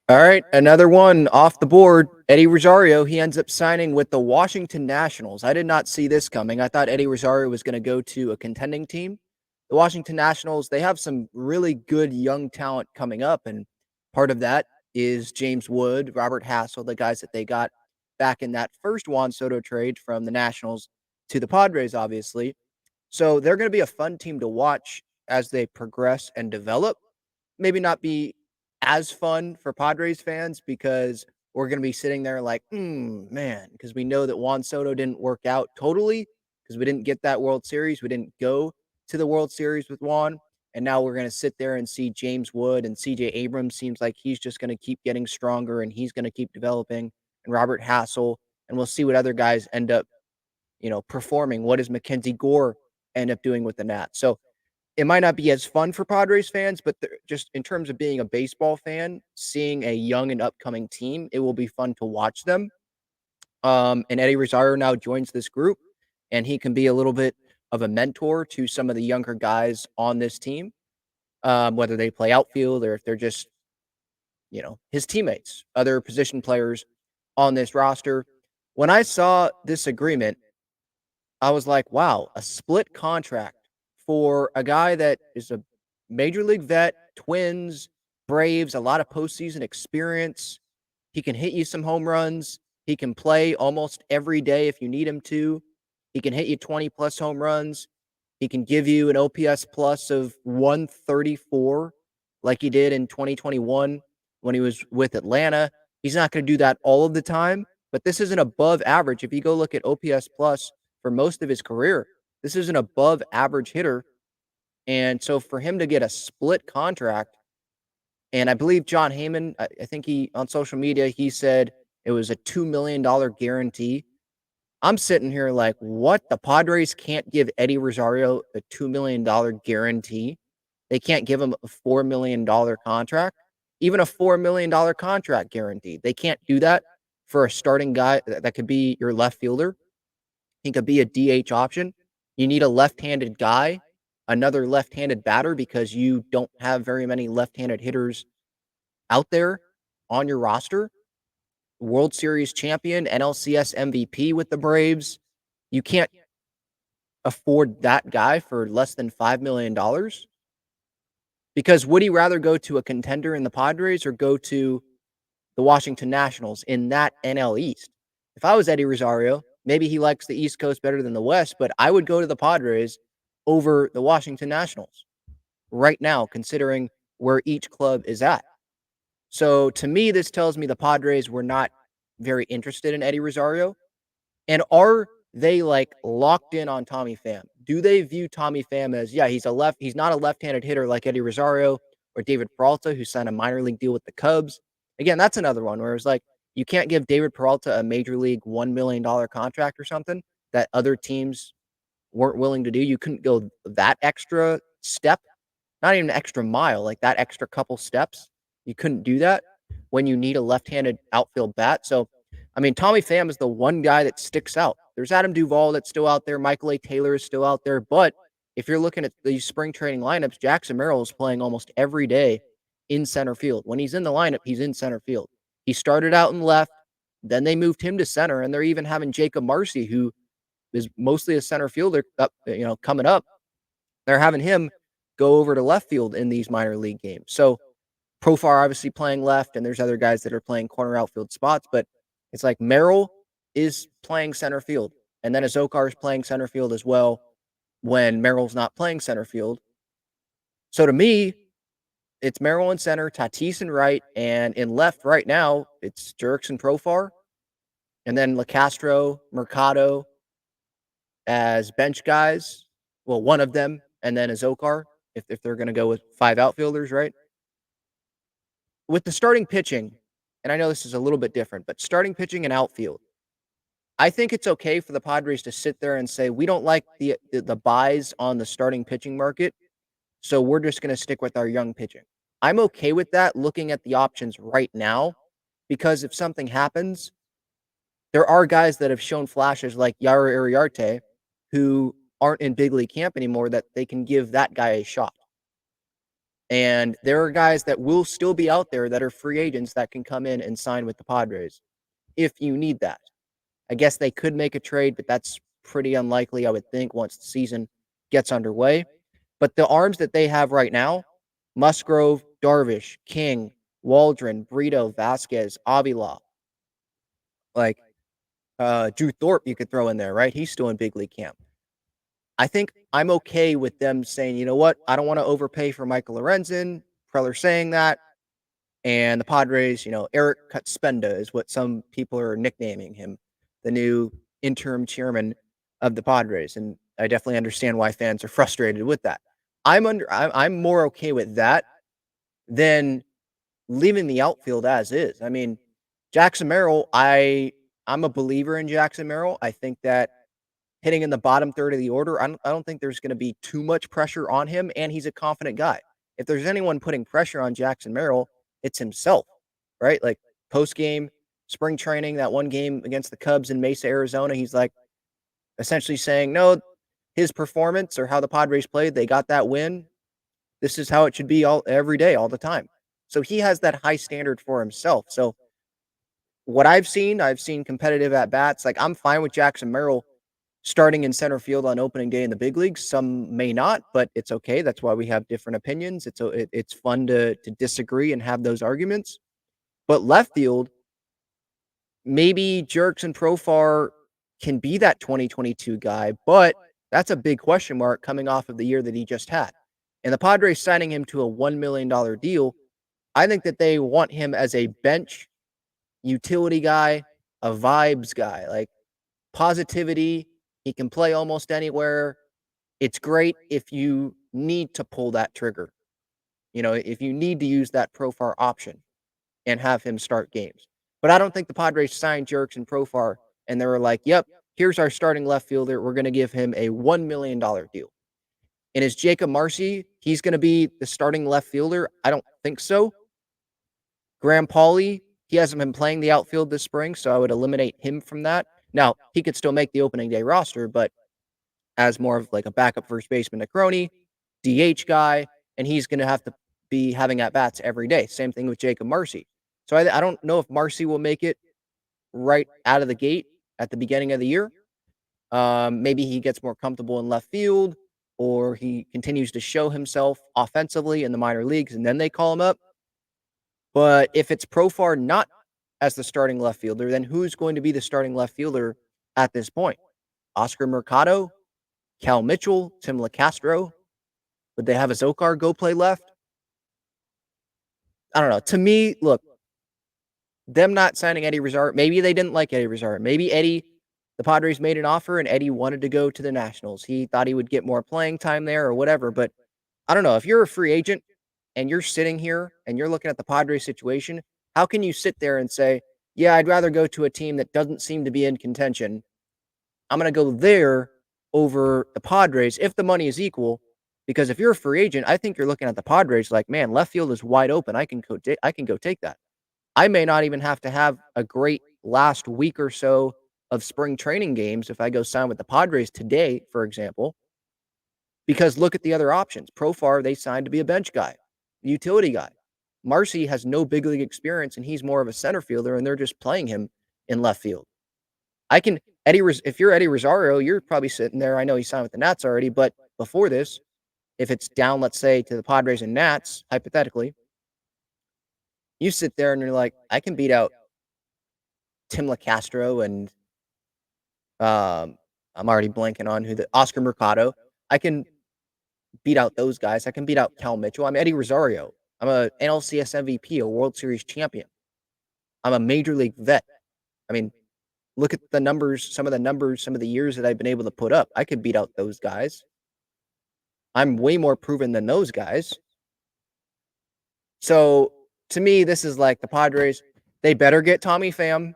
All right, another one off the board. Eddie Rosario, he ends up signing with the Washington Nationals. I did not see this coming. I thought Eddie Rosario was going to go to a contending team. The Washington Nationals, they have some really good young talent coming up, and part of that is James Wood, Robert Hassel, the guys that they got back in that first Juan Soto trade from the Nationals to the Padres, obviously. So they're going to be a fun team to watch as they progress and develop. Maybe not be as fun for Padres fans because we're going to be sitting there like, man, because we know that Juan Soto didn't work out totally because we didn't get that World Series. We didn't go to the World Series with Juan. And now we're going to sit there and see James Wood and CJ Abrams seems like he's just going to keep getting stronger and he's going to keep developing. And Robert Hassel. And we'll see what other guys end up, performing. What does Mackenzie Gore end up doing with the Nats? So it might not be as fun for Padres fans, but just in terms of being a baseball fan, seeing a young and upcoming team, it will be fun to watch them. And Eddie Rosario now joins this group, and he can be a little bit of a mentor to some of the younger guys on this team, whether they play outfield or if they're just, his teammates, other position players on this roster. When I saw this agreement, I was like, wow, a split contract for a guy that is a major league vet, Twins, Braves, a lot of postseason experience. He can hit you some home runs. He can play almost every day if you need him to. He can hit you 20 plus home runs. He can give you an OPS plus of 134 like he did in 2021 when he was with Atlanta. He's not going to do that all of the time, but this is an above average. If you go look at OPS plus for most of his career, this is an above average hitter. And so for him to get a split contract, and I believe John Heyman, I think he on social media, he said it was a $2 million guarantee. I'm sitting here like, what? The Padres can't give Eddie Rosario a $2 million guarantee. They can't give him a $4 million contract, even a $4 million contract guarantee. They can't do that for a starting guy that could be your left fielder. He could be a DH option. You need a left-handed guy, another left-handed batter because you don't have very many left-handed hitters out there on your roster. World Series champion, NLCS MVP with the Braves. You can't afford that guy for less than $5 million. Because would he rather go to a contender in the Padres or go to the Washington Nationals in that NL East? If I was Eddie Rosario, maybe he likes the East Coast better than the West, but I would go to the Padres over the Washington Nationals right now, considering where each club is at. So to me, this tells me the Padres were not very interested in Eddie Rosario. And are they like locked in on Tommy Pham? Do they view Tommy Pham as, yeah, he's not a left-handed hitter like Eddie Rosario or David Peralta, who signed a minor league deal with the Cubs? Again, that's another one where it's like you can't give David Peralta a major league $1 million contract or something that other teams weren't willing to do. You couldn't go that extra step, not even an extra mile, like that extra couple steps. You couldn't do that when you need a left-handed outfield bat. So, I mean, Tommy Pham is the one guy that sticks out. There's Adam Duvall that's still out there. Michael A. Taylor is still out there. But if you're looking at these spring training lineups, Jackson Merrill is playing almost every day in center field. When he's in the lineup, he's in center field. He started out in left, then they moved him to center, and they're even having Jacob Marcy, who is mostly a center fielder, coming up. They're having him go over to left field in these minor league games. So Profar obviously playing left, and there's other guys that are playing corner outfield spots, but it's like Merrill is playing center field, and then Azokar is playing center field as well when Merrill's not playing center field. So to me, it's Merrill in center, Tatis in right, and in left right now, it's Jerks and Profar, and then LaCastro, Mercado as bench guys. Well, one of them, and then Azokar if they're going to go with five outfielders, right? With the starting pitching, and I know this is a little bit different, but starting pitching and outfield, I think it's okay for the Padres to sit there and say, we don't like the buys on the starting pitching market, so we're just going to stick with our young pitching. I'm okay with that looking at the options right now, because if something happens, there are guys that have shown flashes like Yara Iriarte who aren't in big league camp anymore that they can give that guy a shot. And there are guys that will still be out there that are free agents that can come in and sign with the Padres if you need that. I guess they could make a trade, but that's pretty unlikely, I would think, once the season gets underway. But the arms that they have right now, Musgrove, Darvish, King, Waldron, Brito, Vasquez, Avila, like Drew Thorpe, you could throw in there, right? He's still in big league camp. I think I'm okay with them saying, you know what? I don't want to overpay for Michael Lorenzen. Preller saying that. And the Padres, Eric Kutspenda is what some people are nicknaming him, the new interim chairman of the Padres. And I definitely understand why fans are frustrated with that. I'm more okay with that than leaving the outfield as is. I mean, Jackson Merrill, I'm a believer in Jackson Merrill. I think that hitting in the bottom third of the order, I don't think there's going to be too much pressure on him, and he's a confident guy. If there's anyone putting pressure on Jackson Merrill, it's himself, right? Like post game, spring training, that one game against the Cubs in Mesa, Arizona, he's like essentially saying, no, his performance or how the Padres played, they got that win. This is how it should be every day, all the time. So he has that high standard for himself. So what I've seen competitive at bats. Like I'm fine with Jackson Merrill starting in center field on opening day in the big leagues. Some may not, but it's okay. That's why we have different opinions. It's fun to disagree and have those arguments. But left field, maybe Jerks and Profar can be that 2022 guy, but that's a big question mark coming off of the year that he just had. And the Padres signing him to a $1 million deal, I think that they want him as a bench utility guy, a vibes guy, like positivity. He can play almost anywhere. It's great if you need to pull that trigger. If you need to use that Profar option and have him start games. But I don't think the Padres signed Jerks and Profar and they were like, yep, here's our starting left fielder. We're going to give him a $1 million deal. And is Jacob Marcy, he's going to be the starting left fielder? I don't think so. Graham Pauley, he hasn't been playing the outfield this spring, so I would eliminate him from that. Now, he could still make the opening day roster, but as more of like a backup first baseman to Crony, DH guy, and he's going to have to be having at bats every day. Same thing with Jacob Marcy. So I don't know if Marcy will make it right out of the gate at the beginning of the year. Maybe he gets more comfortable in left field, or he continues to show himself offensively in the minor leagues, and then they call him up. But if it's Profar not as the starting left fielder, then who's going to be the starting left fielder at this point? Oscar Mercado, Cal Mitchell, Tim LeCastro. Would they have a Zokar go play left? I don't know. To me, look, them not signing Eddie Rosario, maybe they didn't like Eddie Rosario. Maybe the Padres made an offer and Eddie wanted to go to the Nationals. He thought he would get more playing time there or whatever. But I don't know. If you're a free agent and you're sitting here and you're looking at the Padres situation, how can you sit there and say, yeah, I'd rather go to a team that doesn't seem to be in contention. I'm going to go there over the Padres if the money is equal. Because if you're a free agent, I think you're looking at the Padres like, man, left field is wide open. I can go take that. I may not even have to have a great last week or so of spring training games if I go sign with the Padres today, for example. Because look at the other options. Profar, they signed to be a bench guy, utility guy. Marcy has no big league experience, and he's more of a center fielder, and they're just playing him in left field. If you're Eddie Rosario, you're probably sitting there. I know he signed with the Nats already, but before this, if it's down, let's say, to the Padres and Nats, hypothetically, you sit there and you're like, I can beat out Tim LeCastro and I'm already blanking on Oscar Mercado. I can beat out those guys. I can beat out Cal Mitchell. I'm Eddie Rosario. I'm a NLCS MVP, a World Series champion. I'm a major league vet. I mean, look at the numbers, some of the years that I've been able to put up. I could beat out those guys. I'm way more proven than those guys. So to me, this is like the Padres. They better get Tommy Pham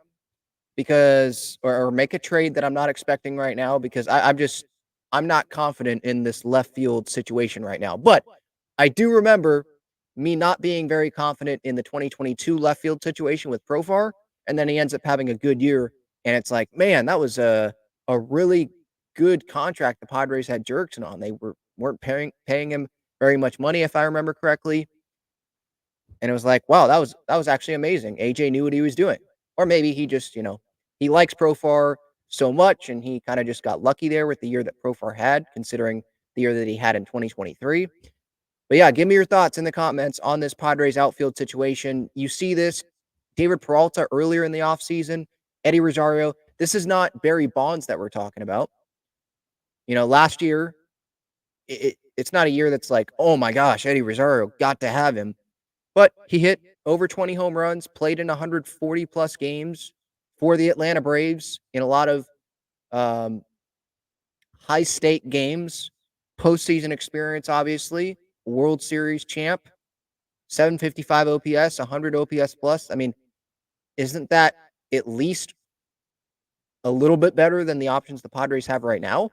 because or make a trade that I'm not expecting right now because I'm not confident in this left field situation right now. But I do remember me not being very confident in the 2022 left field situation with Profar, and then he ends up having a good year. And it's like, man, that was a really good contract the Padres had Jurickson on. They weren't paying him very much money, if I remember correctly. And it was like, wow, that was actually amazing. AJ knew what he was doing. Or maybe he just, he likes Profar so much and he kind of just got lucky there with the year that Profar had, considering the year that he had in 2023. But yeah, give me your thoughts in the comments on this Padres outfield situation. You see this David Peralta earlier in the offseason, Eddie Rosario. This is not Barry Bonds that we're talking about. Last year, it's not a year that's like, oh my gosh, Eddie Rosario, got to have him. But he hit over 20 home runs, played in 140 plus games for the Atlanta Braves in a lot of um, high stake games, postseason experience, obviously, World Series champ, 755 OPS, 100 OPS plus. I mean, isn't that at least a little bit better than the options the Padres have right now?